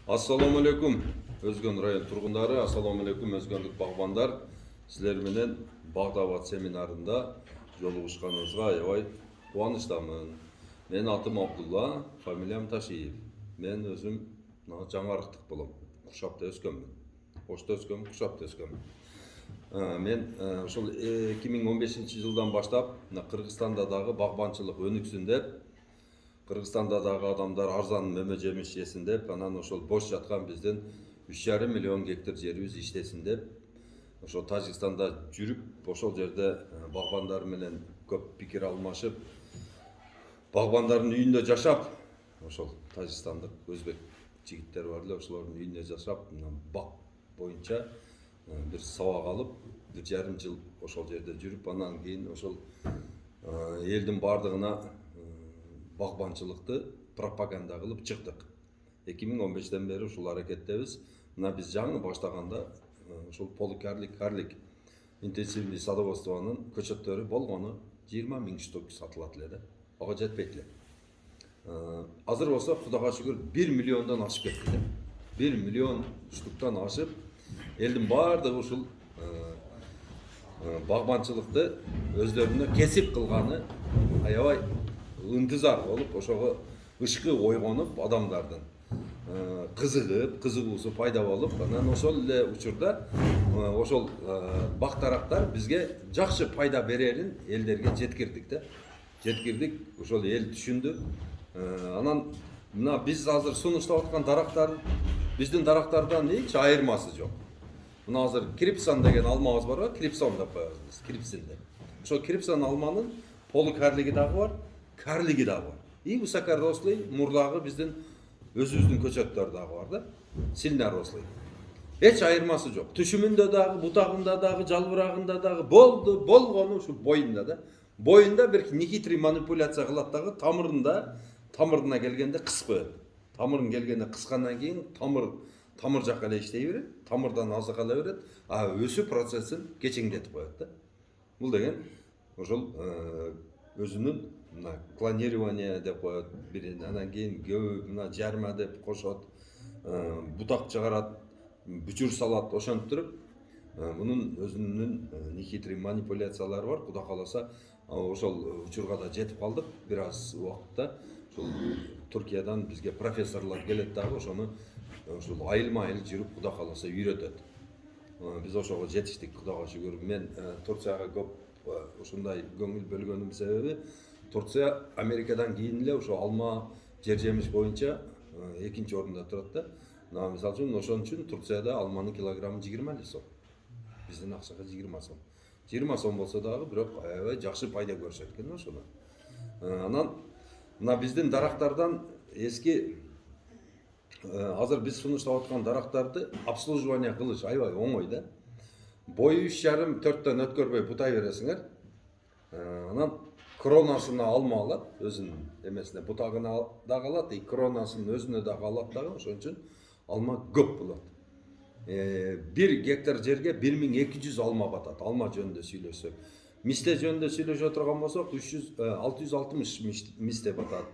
Assalamu alaikum Özgön rayон turgundары, assalamu alaikum özgöndүк багбандар. Силер менен Багдабад семинарында жолугушканыбызга аябай кубанычтамын. Менин атым Абдулла, фамилиям Ташиев. Мен өзүм жаңарыктык болом. Куршапта өскөнмүн. Ошто өскөнмүн, Куршапта өскөнмүн. Мен ошол 2015-жылдан баштап Кыргызстанда дагы багбанчылык өнүксүн деп, Кыргызстанда дагы адамдар арзан мөмө жемиш жесин деп, анан ошол бош жаткан биздин 3,5 миллион гектар жерибиз иштесин деп, ошол Тажикстанда жүрүп, ошол жерде багбандар менен көп пикир алмашып, багбандардын үйүндө жашап, ошол тажикстандык өзбек жигиттер бар эле, ошолордун үйүндө жашап, бак боюнча бир сабак алып, 1,5 жыл ошол жерде жүрүп, анан кийин ошол элдин бардыгына багбанчылыкты пропаганда кылып чыктык. 2015-тен бери ушул аракеттебиз. Мына биз жаңы баштаганда ушул поликарлик интенсивный садоводствонун көчөттөрү болгону 20 000 штук сатылат эле да. Ага жетпейт эле. Азыр болсо Кудайга шүгүр 1 миллиондон ашып кетти. 1 миллион штуктан ашып, элдин бардыгы ушул багбанчылыкты өздөрүнө кесип кылганы аябай ынтызар болуп, ошого ышкы ойгонуп, адамдардын кызыгуусу пайда болуп, анан ошол эле учурда ошол бактарактар бизге жакшы пайда берерин элдерге жеткирдик да. Жеткирдик, ошол эл түшүндү. Анан мына биз азыр сунуштап аткан дарактар биздин дарактардан эч айырмасы жок. Мына азыр Крипсон деген алмабыз бар го, Крипсон деп коебуз, Крипсин деп. Ошол Крипсон алманын полукарлиги дагы бар, карлиги дагы бар. И высокорослый мурдагы биздин өзүбүздүн көчөттөр дагы бар да. Сильнорослый. Эч айырмасы жок. Түшүмүндө дагы, бутагында дагы, жалбырагында дагы болгону ушу боюнда да. Боюнда бир нехитрый манипуляция кылат дагы, тамырына келгенде кысып коет. Тамырын келгенде кыскандан кийин тамыр жакка эле иштей берет, тамырдан азык ала берет, а өсүү процессин кечеңдетип коет да. Бул деген ошол өзүнүн мына клонирование деп коет бирин, анан кийин көбү мына жарма деп кошот, бутак чыгарат, бүчүр салат, ошентип мунун өзүнүн нехитрый манипуляциялары бар. Кудай кааласа ошол учурга да жетип калдык. Бир аз убакытта ушул Туркиядан бизге профессорлор келет дагы, ошону ушул айылма-айыл жүрүп Кудай кааласа үйрөтөт. Биз ошого жетиштик, Кудайга шүгүр. Мен Турцияга көп ушундай көңүл бөлгөнүм себеби, Турция Америкадан кийин эле ошо алма жер жемиш боюнча экинчи орунда турат да. Мисалы үчүн ошон үчүн Турцияда алманын килограммы 20 сом. Биздин акчага 20 сом. 20 сом болсо дагы бирок аябай жакшы пайда көрүшөт экен ошону. Анан мына биздин дарактардан эски азыр биз сунуштап аткан дарактарды обслуживание кылыш аябай оңой да. Бою 3,5-4төн өткөрбөй бутай бересиңер. Анан кронасына алма алат, өзүнүн эмесине бутагына дагы алат, и кронасын өзүнө дагы алат дагы, ошон үчүн алма көп болот. 1 гектар жерге 1200 алма батат, алма жөнүндө сүйлөсөк. Мисте жөнүндө сүйлөшө турган болсок, 660 мисте батат.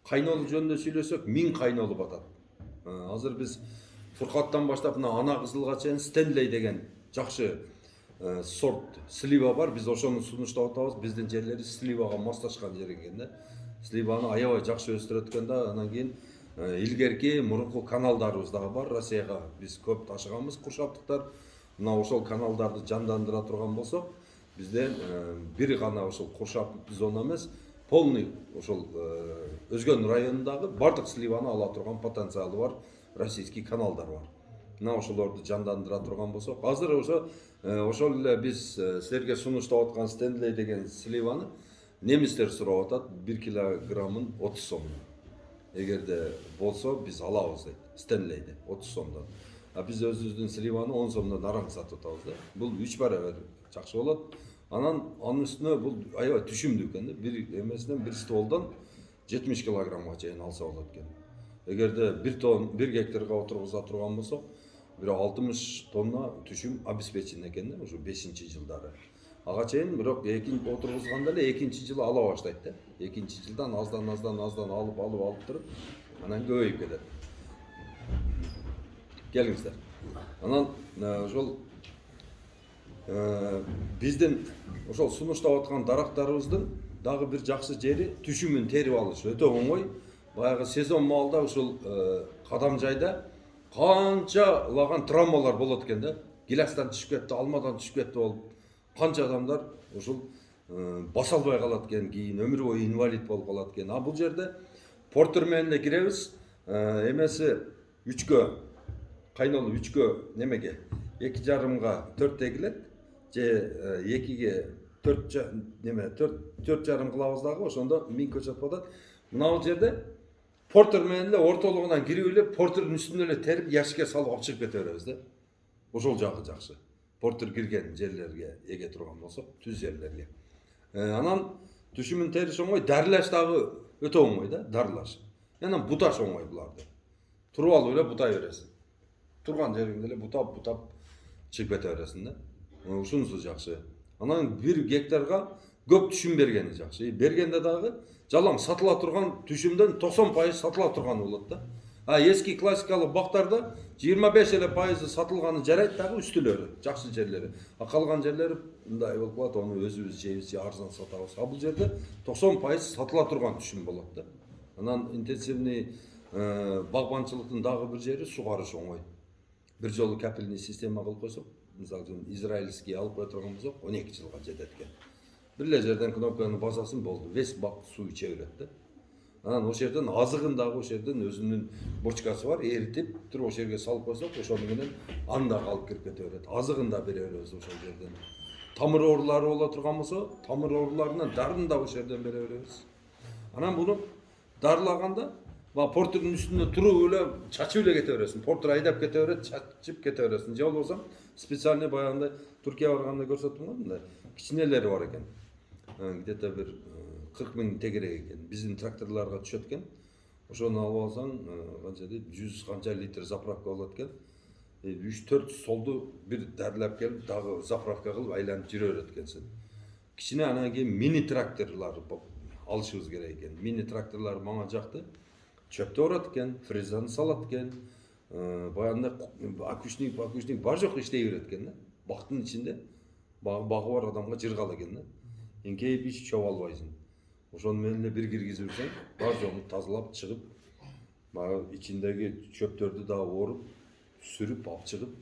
Кайнолу жөнүндө сүйлөсөк, 1000 кайнолу батат. Азыр биз Фуркаттан баштап мына ана кызылга чейин Стенлей деген жакшы сорт слива бар. Биз ошону сунуштап атабыз. Биздин жерлери сливага маслашкан жер экен да. Сливаны аябай жакшы өстүрөт экен да. Анан кийин илгерки мурунку каналдарыбыз дагы бар. Россияга биз көп ташыганбыз, куршаптыктар. Мына ошол каналдарды жандандыра турган болсок, бизде бир гана ошол куршап зона эмес, полный ошол Өзгөн районундагы бардык сливаны ала турган потенциалы бар российский каналдар бар. Мына ошолорду жандандыра турган болсок, азыр ошол эле биз силерге сунуштап аткан Стенлей деген сливаны немистер сурап атат, 1 килограммын 30 сомдон. Эгерде болсо биз алабыз дейт, Стенлейди 30 сомдон. А биз өзүбүздүн сливаны 10 сомдон араң сатып атабыз да. Бул 3 барабар жакшы болот. Анан анын үстүнө бул аябай түшүмдүү экен да. Бир эмесинен бир стволдон 70 килограммга чейин алса болот экен. Эгерде 1 гектарга отургуза турган болсок, бир 60 тонна түшүм обеспечен экен да, ушу 5-жылдары. Ага чейин бирок отургузганда эле экинчи жылы ала баштайт да. Экинчи жылдан аздан алып туруп, анан көбөйүп кетет. Келиңиздер. Анан ошол биздин ошол сунуштап аткан дарактарыбыздын дагы бир жакшы жери түшүмүн терип алыш өтө оңой. Баягы сезон маалда ушул кадам жайда канчалаган травмалар болот экен да. Гиластан түшүп кетти, алмадан түшүп кетти болуп. Канча адамдар ушул баса албай калат экен, кийин өмүр бою инвалид болуп калат экен. А бул жерде портер менен киребиз. Эмеси 3кө кайнолу 3кө немеге 2,5га 4 эгилет же 2ге 4 неме 4,5 кылабыз дагы ошондо миң көчөт болот. Мына жерде портер менен эле ортолугунан кирип эле портердин үстүнө эле терип ящикке салып алып чыгып кете беребиз да. Ошол жагы жакшы. Портер кирген жерлерге эге турган болсо, түз жерлерге. Анан түшүмүн териш оңой, дарылаш дагы өтө оңой да, дарылаш. Анан буташ оңой буларды. Туруп алып эле бутай бересиң. Турган жериңде эле бутап чыгып кете бересиң да. Ушунусу жакшы. Анан 1 гектарга көп түшүм бергени жакшы. Бергенде дагы жалаң сатыла турган түшүмдөн 90% сатыла турганы болот да. А эски классикалык бактарда 25% сатылганы жарайт дагы үстүлөрү, жакшы жерлери. А калган жерлери мындай болуп калат, аны өзүбүз жейбиз, арзан сатабыз. А бул жерде 90% сатыла турган түшүм болот да. Анан интенсивный багбанчылыктын дагы бир жери сугарыш оңой. Бир жолу капельный система кылып койсок, мисалы үчүн израильский алып кое турган болсок 12 жылга жетет экен. Бир эле жерден кнопканы басасың болду, весь бак суу иче берет да. Анан ошол жерден азыгын дагы ошол жерден өзүнүн бочкасы бар, эритип туруп ошол жерге салып койсок, ошону менен аны да алып кирип кете берет. Азыгын да бере беребиз ошол жерден. Тамыр оорулары боло турган болсо, тамыр ооруларынан дарын да ошол жерден бере беребиз. Анан буну дарылаганда портердин үстүндө туруп эле чачып эле кете бересиң. Портер айдап кете берет, чачып кете бересиң. Же болбосо специальный баягындай Түркия барганда көрсөттүм го, мындай кичинелери бар экен. Где-то бир 40 000 тегерек экен. Биздин тракторлорго түшөт экен. Ошону алып алсаң, канча дейт, 100 канча литр заправка болот экен. 3-4 солду бир дарылап келип, дагы заправка кылып айланып жүрө берет экенсиң. Кичине анан кийин мини тракторлор алышыбыз керек экен. Мини тракторлор мага жакты. Чөптү орот экен, фрезаны салат экен. Баягындай акушник бар жок иштей берет экен да. Бактын ичинде багы бар адамга жыргал экен да. Эңкейип ич чоп албайсың. Ошону менен эле бир киргизип жүрсөң, бар жогун тазалап чыгып, баягы ичиндеги чөптөрдү да оруп, сүрүп алып чыгып,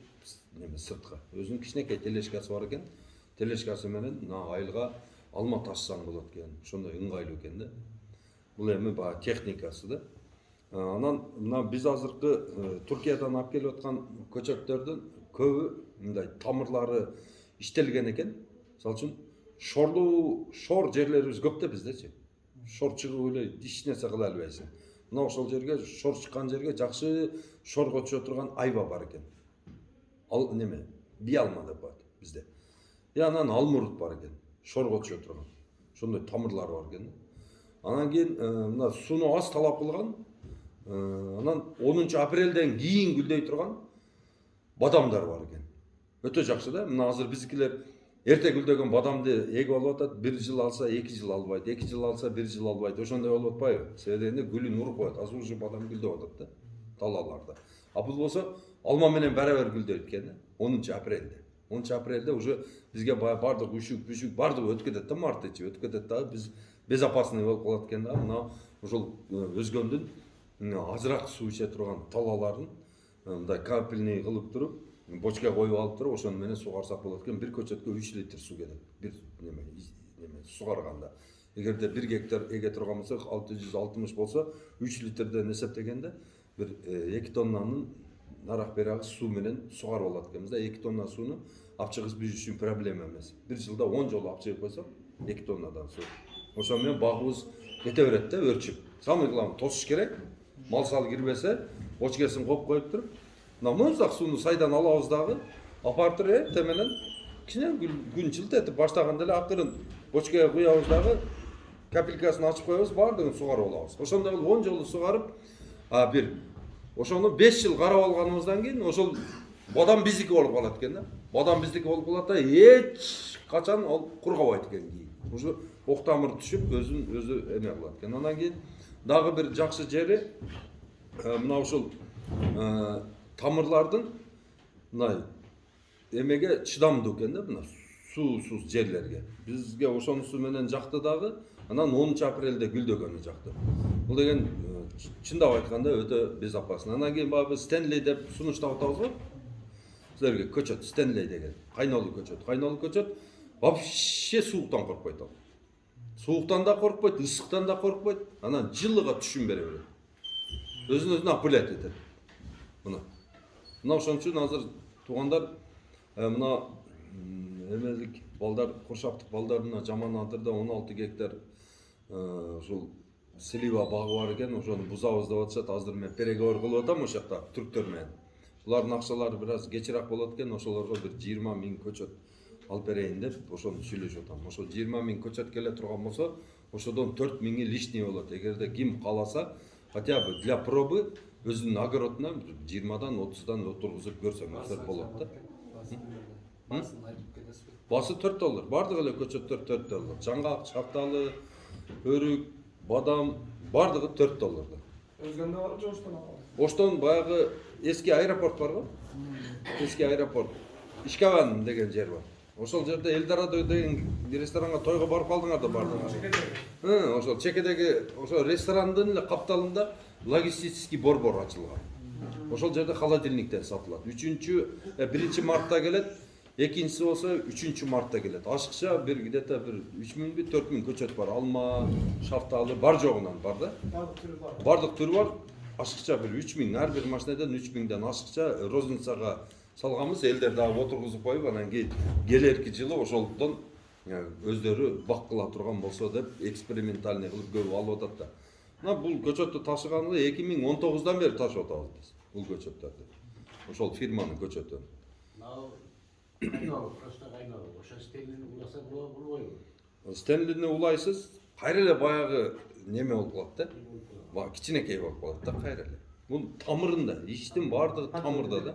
неме сыртка. Өзүнүн кичинекей тележкасы бар экен. Тележкасы менен мына айылга алма ташсаң болот экен. Ошондой ыңгайлуу экен да. Бул эми баягы техникасы да. Анан мына биз азыркы Түркиядан алып келип аткан көчөттөрдүн көбү мындай тамырлары иштелген экен. Мисалы үчүн шор жерлерибиз көп да биздечи. Шор чыгып эле эч нерсе кыла албайсың. Мына ошол жерге, шор чыккан жерге жакшы шорго түшө турган айба бар экен. Ал неме? Би алма деп коет бизде. Анан алмурут бар экен. Шорго түшө турган. Ошондой тамырлар бар экен. Анан кийин мына сууну аз талап кылган. Анан 10 апрелден кийин гүлдөй турган бадамдар бар экен. Өтө жакшы да. Мына азыр биздикилер эрте гүлдөгөн бадамды эгип алып атат, 1 жыл алса 2 жыл албайт, 2 жыл алса 1 жыл албайт. Ошондой болуп атпайбы? Себебинде гүлүн уруп коет, азыр уже бадам гүлдөп атат да, талааларда. А бул болсо алма менен барабар гүлдөйт экен да, 10 апрелде. 10 апрелде уже бизге бардык үшүк бардыгы өтүп кетет да, март ичи өтүп кетет да, биз безопасный болуп калат экен да. Мына ошол өзгөндүн азыраак суу иче турган талааларын мындай капельный кылып туруп, бочка коюп алып туруп, ошону менен сугарсак болот экен. Бир көчөткө 3 литр суу кетет. Бир неме сугарганда. Эгерде 1 гектар эге турган болсо, 660 болсо, 3 литрден эсептегенде бир 2 тоннанын нарак берагы суу менен сугарып алат экенбиз да. 2 тонна сууну алып чыгыш биз үчүн проблема эмес. Бир жылда 10 жолу алып чыгып койсок, 2 тоннадан суу. Ошол менен багыбыз кете берет да, өрчүп. Самый главный тосуш керек. Мал сал кирбесе, бочкасын коюп туруп, муздак сууну сайдан алабыз дагы, апарып туруп теменен кичине күн жылтетип баштаганда эле акырын бочкага куябыз дагы, капелькасын ачып коебуз, баардыгын сугарып алабыз. Ошондой кылып 10 жолу сугарып, бир ошону 5 жыл карап алганыбыздан кийин ошол бадам биздики болуп калат экен да. Бадам биздики болуп калат да, эч качан ал кургабайт экен кийин. Уже ок тамыр түшүп, өзү эме кылат экен. Андан кийин дагы бир жакшы жери мына ушул тамырлардын мына эмеге чыдамдуу экен да, мына суусуз жерлерге. Бизге ошонусу менен жакты дагы, анан 10 апрелде гүлдөгөнү жакты. Бул деген чындап айтканда өтө безопасно. Анан кийин баягы Стенли деп сунуштап атабыз го. Силерге көчөт Стенли деген. Кайнолуу көчөт. Кайнолуу көчөт вообще сууктан коркпойт ал. Сууктан да коркпойт, ысыктан да коркпойт. Анан жылыга түшүм бере берет. Өзүн-өзүнө опылять этет. Мына ошон үчүн азыр туугандар мына эмелик балдар, куршаптык балдарына Жаман Адырда 16 гектар ушул слива багы бар экен, ошону бузабыз деп атышат. Азыр мен переговор кылып атам ошол жакта түрктөр менен. Булардын акчалары бир аз кечирээк болот экен, ошолорго бир 20 000 көчөт алып берейин деп ошону сүйлөшүп атам. Ошо 20 000 көчөт келе турган болсо, ошодон 4 000 лишний болот. Эгерде ким кааласа, хотя бы для пробы өзүнүн огородуна 20-дан 30-дан отургузуп көрсөңүздөр болот да. Басы $4. Бардык эле көчөттөр $4. Жаңгак, шапталы, өрүк, бадам бардыгы $4. Өзгөндө барып же Оштон алабыз? Оштон баягы эски аэропорт бар го. Эски аэропорт. Ишкаван деген жер бар. Ошол жерде Элдорадо деген ресторанга тойго барып калдыңар да бардыңар. Ошол чекедеги ошол ресторандын эле капталында логистический борбор ачылган. Ошол жерде холодильниктен сатылат. 1 мартта келет, экинчиси болсо 3 мартта келет. Ашыкча бир где-то бир 3000 би 4000 көчөт бар. Алма, шафталы бар жогунан бар да. Бардык түрү бар. Ашыкча бир 3000, ар бир машинеден 3000ден ашыкча розницага салганбыз. Элдер дагы отургузуп коюп, анан кийин келерки жылы ошолдон өздөрү бак кыла турган болсо деп экспериментальный кылып көп алып атат да. Мына бул көчөттү ташыганды 2019дан бери ташып атабыз биз. Бул көчөттөрдү. Ошол фирманын көчөтү. Ошо Стенлини уласа болбойбу? Стенлини улайсыз, кайра эле баягы неме болуп калат да. Бак кичинекей болуп калат да кайра эле. Бул тамырында, иштин бардыгы тамырда да.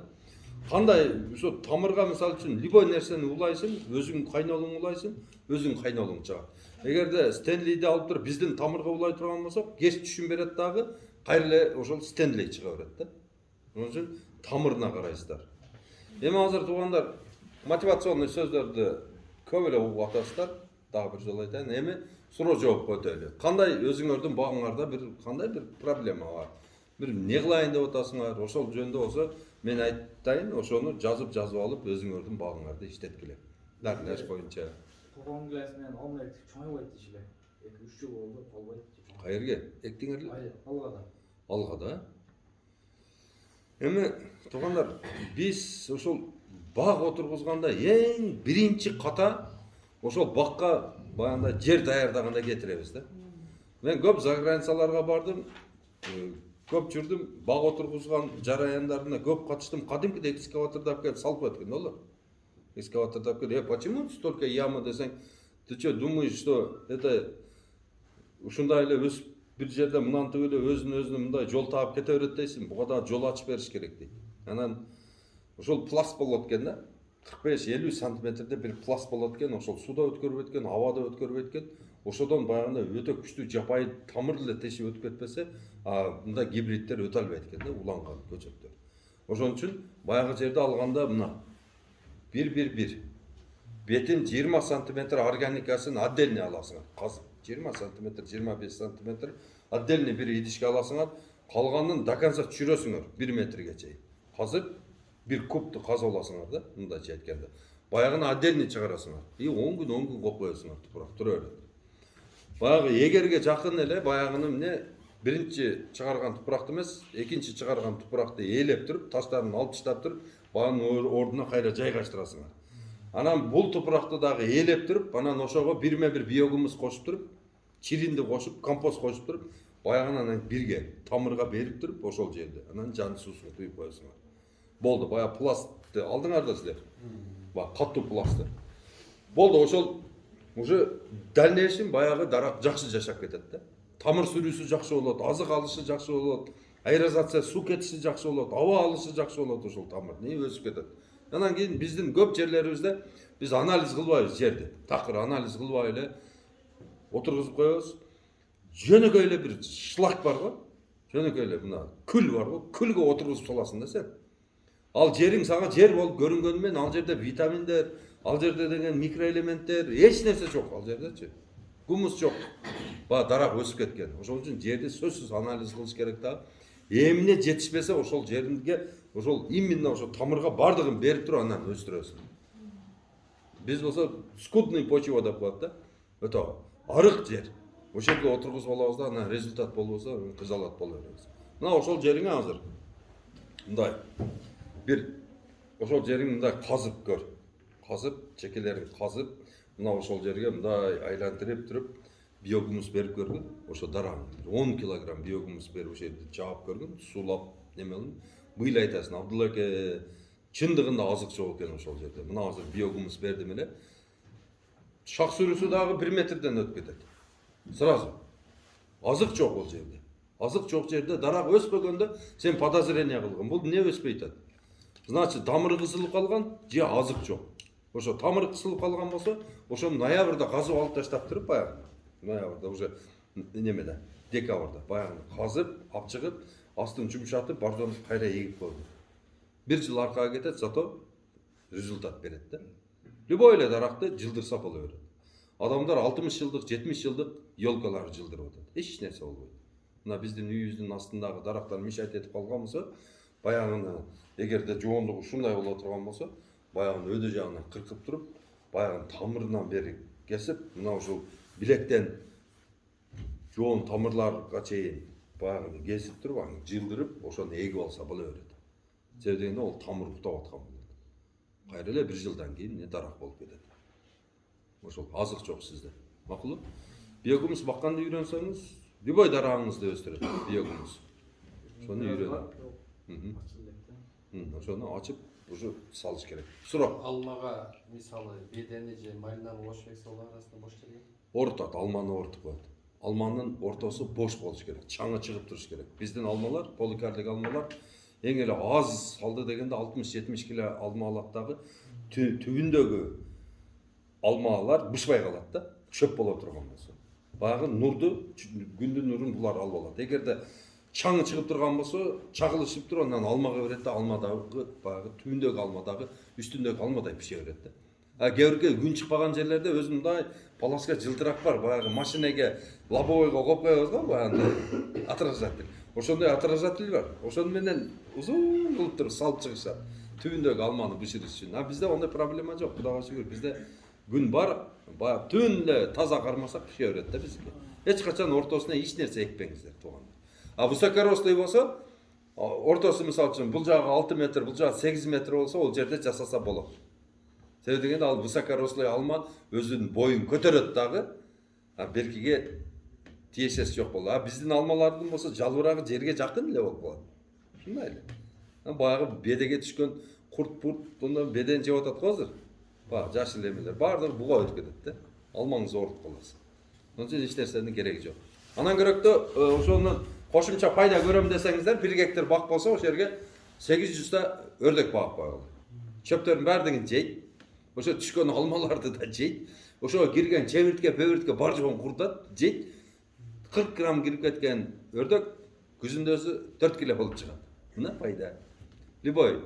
Кандай ошо тамырга мисалы үчүн любой нерсени улайсың, өзүң кайнолуң улайсың, өзүң кайнолуң чыгат. Эгерде Стенлиди алып туруп биздин тамырга улай турган болсок, кеч түшүм берет дагы, кайра эле ошол Стенли чыга берет да. Ошон үчүн тамырына карайсыздар. Эми азыр туугандар мотивационный сөздөрдү көп эле угуп атасыздар. Дагы бир жолу айтайын. Эми суроо жооп өтөлү. Кандай өзүңөрдүн багыңарда бир кандай бир проблема бар? Бир не кылайын деп атасыңар? Ошол жөнүндө болсо мен айтайын, ошону жазып алып өзүңөрдүн багыңарды иштеткиле. Дагы боюнча. Тоғон келес менен омлет чоңойбойт дешиле. 2-3 жыл болду, болбойт. Кайерге? Эктиңерли? Алгада. Алгада. Эми туугандар, биз ошол баг отургузганда эң биринчи ката ошол бакка баягындай жер даярдаганда кетиребиз да. Мен көп заграницаларга бардым, көп жүрдүм, баг отургузган жараяндарына көп катыштым. Кадимкидей экскаваторду алып келип салып коет экен олар. Экскаваторду алып келип, почему столько ямы десең, ты что думаешь, что это ушундай эле өсүп бир жерде мынантип эле өзүнө мындай жол таап кете берет дейсиң, буга да жол ачып бериш керек дейт. Анан ошол пласт болот экен да. 45-50 сантиметрде бир пласт болот экен, ошол суда өткөрүп экен, абада өткөрүп экен. Ошодон баягындай өтө күчтүү жапайы тамыр эле тешип өтүп кетпесе, мындай гибридтер өтө албайт экен да, уланган көчөттөр. Ошон үчүн баягы жерде алганда мына 1-1-1 бетин 20 сантиметр органикасын отдельный аласыңар. Казып 20 сантиметр, 25 сантиметр отдельный бир идишке аласыңар. Калганын до конца түшүрөсүңөр 1 метрге чейин. Казып бир кубту казып аласыңар да, мындайча айтканда. Баягыны отдельный чыгарасыңар. 10 күн коюп коесуңар, тупурак тура берет. Баягы эгерге жакын эле баягыны эмне биринчи чыгарган тупуракты эмес, экинчи чыгарган тупуракты ээлеп туруп, таштарын алып таштап туруп, баягынын ордуна кайра жайгаштырасыңар. Анан бул тупуракты дагы ээлеп туруп, анан ошого бирме-бир биогумус кошуп туруп, чиринди кошуп, компост кошуп туруп, баягыны анан бирге тамырга берип туруп, ошол жерде анан жан суусун куюп коесуңар. Болду, баягы пластты алдыңар да силер. Бак, каттуу пласты. Болду, ошол уже дальнейшем баягы дарак жакшы жашап кетет да. Тамыр сүрүүсү жакшы болот, азык алышы жакшы болот, аэрозация суу кетиши жакшы болот, аба алышы жакшы болот ошол тамыр. Не өсүп кетет. Анан кийин биздин көп жерлерибизде биз анализ кылбайбыз жерди. Такыр анализ кылбай эле отургузуп коебуз. Жөнөкөй эле бир шлак бар го. Жөнөкөй эле мына күл бар го, күлгө отургузуп саласың да сен. Ал жериң сага жер болуп көрүнгөнү менен ал жерде витаминдер, ал жерде деген микроэлементтер, эч нерсе жок ал жердечи. Гумус жок. Баягы дарак өсүп кеткен. Ошол үчүн жерди сөзсүз анализ кылыш керек да. Эмне жетишпесе ошол жеринге, ошол именно ошо тамырга бардыгын берип туруп анан өстүрөсүң. Биз болсо скудный почва деп коет да. Өтө арык жер. Ошол жерге отургузуп алабыз да, анан результат болбосо кызалат боло беребиз. Мына ошол жериңе азыр мындай бир ошол жериң мындай казып көр. Казып, чекелерин казып, мына ошол жерге мындай айлантырып туруп биогумус берип көргөн. Ошо дараң 10 килограмм биогумус берип ошо жерди жаап көргөн, суулап немелин. Быйыл айтасың, Абдулла эке чындыгында азык жок экен ошол жерде. Мына азыр биогумус бердим эле. Шак сүрүсү дагы 1 метрден өтүп кетет. Сразу. Азык жок ол жерде. Азык жок жерде дарак өспөгөндө сен подозрение кылгын. Бул эмне өспөй атат? Значит, тамыры кысылып калган, же азык жок. Ошо тамыры кысылып калган болсо, ошону ноябрда казып алып таштап туруп баягы. Ноябрда уже немеде, декабрда баягы казып, алып чыгып, астын жумшатып, бардон кайра эгип койгон. 1 жыл аркага кетет, зато результат берет да. Любой эле даракты жылдырса боло берет. Адамдар 60 жылдык, 70 жылдык елкалары жылдырып атат. Эч нерсе болбойт. Мына биздин үйүбүздүн астындагы дарактар мешать этип калган болсо, баягыны эгерде жоондугу ушундай боло турган болсо, баягыны өдө жагынан кыркып туруп, баягынын тамырынан бери кесип, мына ушул билектен жоон тамырларга чейин баягыны кесип туруп, аны жылдырып, ошону эгип алса боло берет. Себеби дегенде ол тамыр уктап аткан болот. Кайра эле 1 жылдан кийин не дарак болуп кетет. Ошол азык жок сизде. Макулбу? Биогумус бакканды үйрөнсөңүз, любой дарагыңызды өстүрөт биогумус. Ошону үйрөнүп. Ошону ачып, уже салыш керек. Суроо. Алмага мисалы бедени же маринаны кошуп эксе алар арасында бош жерге Орутат, алманы орутуп коет. Алманын ортосу бош болуш керек, чаңы чыгып туруш керек. Биздин алмалар, поликарлик алмалар эң эле аз салды дегенде 60-70 кило алма алат дагы түбүндөгү алмалар бышпай калат да, чөп боло турган болсо. Баягы нурду, күндүн нурун булар алып алат. Эгерде чаңы чыгып турган болсо, чагылышып туруп анан алмага берет да, алмадагы баягы түбүндөгү алмадагы, үстүндөгү алмадай пише берет да. Кээ бирге күн чыкпаган жерлерде өзүндай полоска жылтырак бар, баягы машинеге лобовойго коюп коебуз го, баягы отражатель. Ошондой отражатель бар. Ошону менен узун кылып туруп салып чыгышат. Түбүндөгү алманы бышырыш үчүн. Бизде андай проблема жок. Кудайга шүгүр. Бизде күн бар, баягы түн эле таза кармасак пише берет да бизге. Эч качан ортосуна эч нерсе экпеңиздер туугандар. Высокорослый болсо, ортосу мисалы үчүн бул жагы 6 метр, бул жагы 8 метр болсо, ол жерде жасаса болот. Себеби дегенде ал высокорослый алма өзүнүн боюн көтөрөт дагы, беркиге тиешеси жок болду. Биздин алмалардын болсо жалбырагы жерге жакын эле болуп калат. Ушундай эле. Баягы бедеге түшкөн курт-пурт, ондан беден жеп атат го азыр. Баягы жашыл эмелер баардыгы буга өтүп кетет да. Алмаңызды орутуп каласыз. Ошон үчүн эч нерсенин кереги жок. Анан көрөктө ошонун кошумча пайда көрөм десеңиздер, 1 гектар бак болсо, ошол жерге 800 та өрдөк багып койгула. Чөптөрдүн баардыгын жейт. Ошо түшкөн алмаларды да жейт. Ошого кирген чебиртке, пебиртке бар жоон куртат, жейт. 40 грамм кирип кеткен өрдөк күзүндө өзү 4 кило болуп чыгат. Мына пайда. Любой